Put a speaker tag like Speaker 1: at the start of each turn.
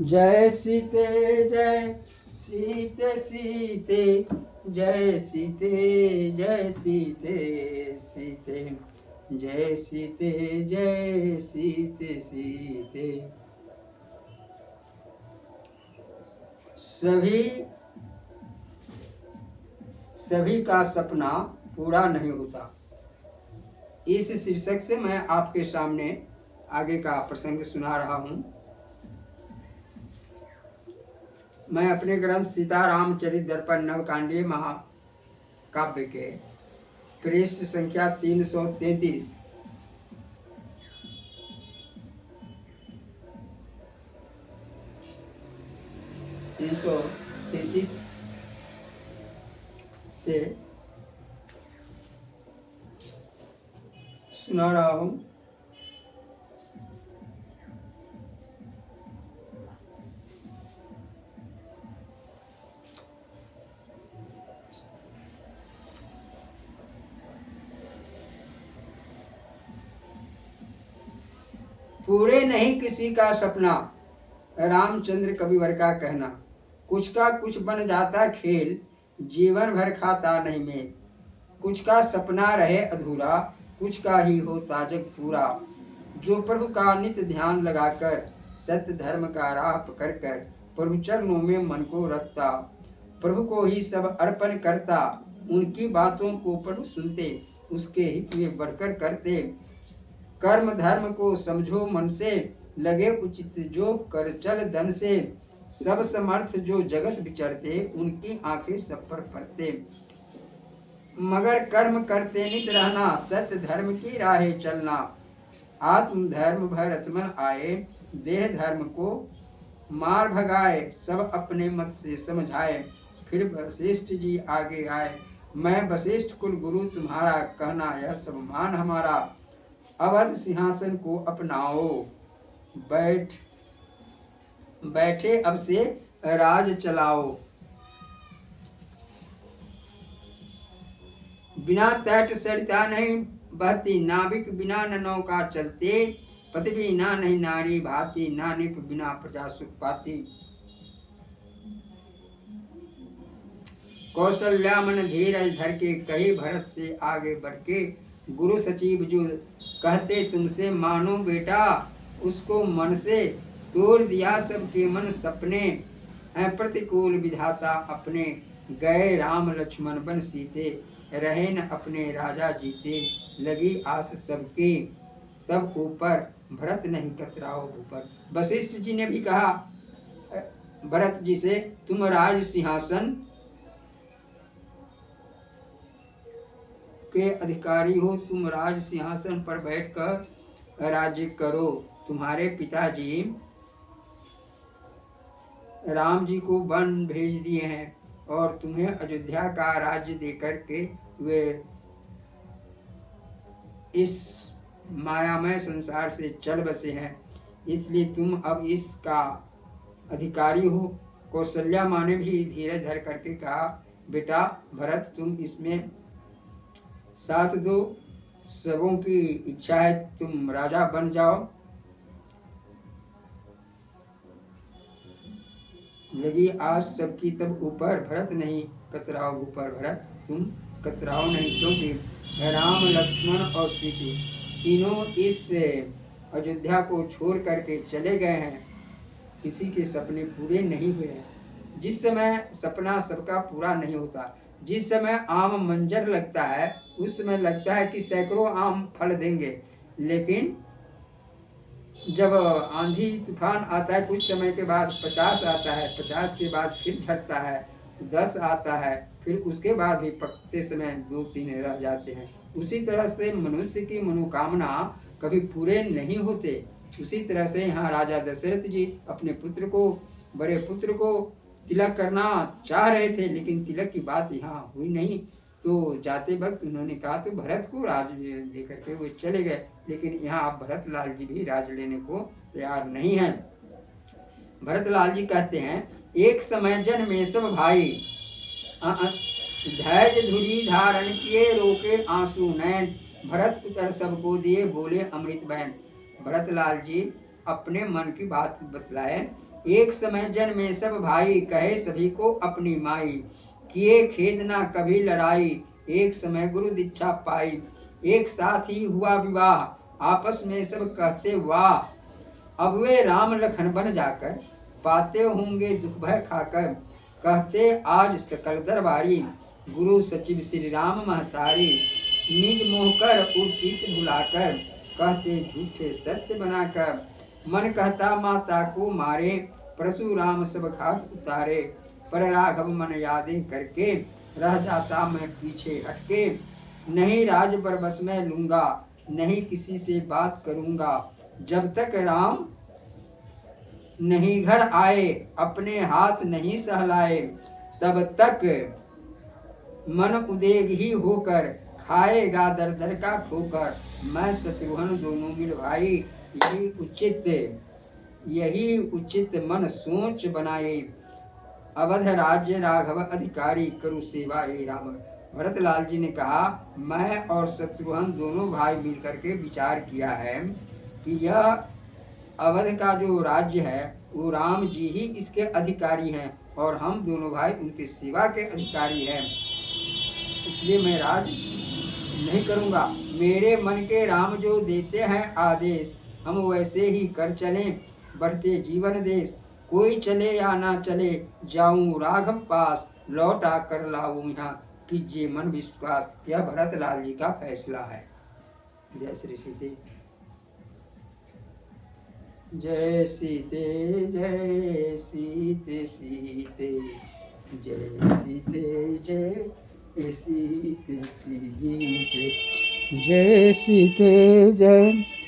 Speaker 1: जय सीते जय सीते सीते जय सीते जय सीते सीते जय सीते जय सीते सीते। सभी का सपना पूरा नहीं होता। इस शीर्षक से मैं आपके सामने आगे का प्रसंग सुना रहा हूँ। मैं अपने ग्रंथ सीतारामचरित दर्पण नवकांडीय महाकाव्य के पृष्ठ संख्या 333 से सुना रहा हूँ। पूरे नहीं किसी का सपना, रामचंद्र कविवर का कहना। कुछ का कुछ बन जाता खेल, जीवन भर खाता नहीं मेल। कुछ का सपना रहे अधूरा, कुछ का ही होता जग पूरा। जो प्रभु का नित्य ध्यान लगाकर, सत्य धर्म का राह पकड़ कर, प्रभु चरणों में मन को रखता, प्रभु को ही सब अर्पण करता। उनकी बातों को प्रभु सुनते, उसके हित में बढ़कर करते। कर्म धर्म को समझो मन से, लगे उचित जो कर चल धन से। सब समर्थ जो जगत विचरते, उनकी आंखें सब पर पड़ते। मगर कर्म करते नित रहना, सत्य धर्म की राहें चलना। आत्म धर्म भरत मन आए, देह धर्म को मार भगाए। सब अपने मत से समझाए, फिर वशिष्ठ जी आगे आए। मैं वशिष्ठ कुल गुरु तुम्हारा, कहना यह सब मान हमारा। अवध सिंहासन को अपनाओ, बैठे अब से राज चलाओ। बिना तट सरिता नहीं बहती, नाविक बिना न नौका चलते। पृथ्वी ना नहीं नारी भाती, ना निप बिना प्रजा सुख पाती। कौशल्या मन धीरज धर के, कही भरत से आगे बढ़ के। गुरु सचिव जो कहते तुमसे, मानो बेटा उसको मन से। तोड़ दिया सबके मन सपने, हैं प्रतिकूल विधाता अपने। गए राम लक्ष्मण बन सीते, रहे न अपने राजा जीते। लगी आस सबके तब ऊपर, भरत नहीं कतराओ ऊपर। वशिष्ठ जी ने भी कहा भरत जी से, तुम राज सिंहासन के अधिकारी हो, तुम राज सिंहासन पर बैठकर राज्य करो। तुम्हारे पिताजी राम जी को वन भेज दिए हैं और तुम्हें अयोध्या का राज्य देकर के वे इस मायामय संसार से चल बसे हैं, इसलिए तुम अब इसका अधिकारी हो। कौशल्या माँ ने भी धीरज धर करके कहा, बेटा भरत तुम इसमें साथ दो, सबों की इच्छा है तुम राजा बन जाओ। लगी आस सबकी तब ऊपर, भरत नहीं कतराओ ऊपर। भरत तुम कतराओ नहीं, क्योंकि राम लक्ष्मण और सीते तीनों इस अयोध्या को छोड़ करके चले गए हैं। किसी के सपने पूरे नहीं हुए हैं। जिस समय सपना सबका पूरा नहीं होता, जिस समय आम मंजर लगता है, उस समय लगता है कि सैकड़ों आम फल देंगे, लेकिन जब आंधी तूफान आता है कुछ समय के बाद 50 आता है, 50 के बाद फिर झड़ता है, 10 आता है, फिर उसके बाद भी पकते समय 2-3 रह जाते हैं। उसी तरह से मनुष्य की मनोकामना कभी पूरे नहीं होते। उसी तरह से यहाँ राजा दशरथ जी अपने पुत्र को, बड़े पुत्र को तिलक करना चाह रहे थे, लेकिन तिलक की बात यहाँ हुई नहीं। तो जाते वक्त उन्होंने कहा तो भरत को राज दे करके वो चले गए, लेकिन यहाँ आप भरत लाल जी भी राज लेने को तैयार नहीं हैं। भरत लाल जी कहते हैं, एक समय जन में सब भाई, धैर्य धुरी धारण किए, रोके आंसू नैन। भरत उतर सबको दिए, बोले अमृत बहन। भरत लाल जी अपने मन की बात बतलाए एक समय जन्मे सब भाई, कहे सभी को अपनी माई। किए खेद ना कभी लड़ाई, एक समय गुरु दीक्षा पाई। एक साथ ही हुआ विवाह, आपस में सब कहते वाह। अब वे राम लखन बन जाकर, पाते होंगे दुख भय खाकर। कहते आज सकल दरबारी, गुरु सचिव श्री राम महतारी। निज मोह कर उचित भुलाकर, कहते झूठे सत्य बनाकर। मन कहता माता को मारे, परशुराम सब घाट उतारे। पर राघव मन यादें करके, रह जाता मैं पीछे हटके। नहीं राज बरबस में लूंगा, नहीं किसी से बात करूंगा। जब तक राम नहीं घर आए, अपने हाथ नहीं सहलाए। तब तक मन उदेग ही होकर, खाएगा दर दर का ठोकर। मैं शत्रुघ्न दोनों मिल भाई, यही उचित मन सोच बनाए। अवध राज्य राघव अधिकारी, करू सेवा हे राम। भरतलाल जी ने कहा, मैं और शत्रुघ्न दोनों भाई मिलकर के विचार किया है कि यह अवध का जो राज्य है वो राम जी ही इसके अधिकारी हैं और हम दोनों भाई उनकी सेवा के अधिकारी हैं। इसलिए मैं राज नहीं करूंगा। मेरे मन के राम जो देते हैं आदेश, हम वैसे ही कर चलें, बढ़ते जीवन देश। कोई चले या ना चले, जाऊं राघव पास, लौटा कर लाऊं यहाँ, कीजिए मन विश्वास। यह भरतलाल जी का फैसला है। जय श्री सीते। जय सीते जय सीते सीते, जय सीते जय सीते सीते, जय सीते जय।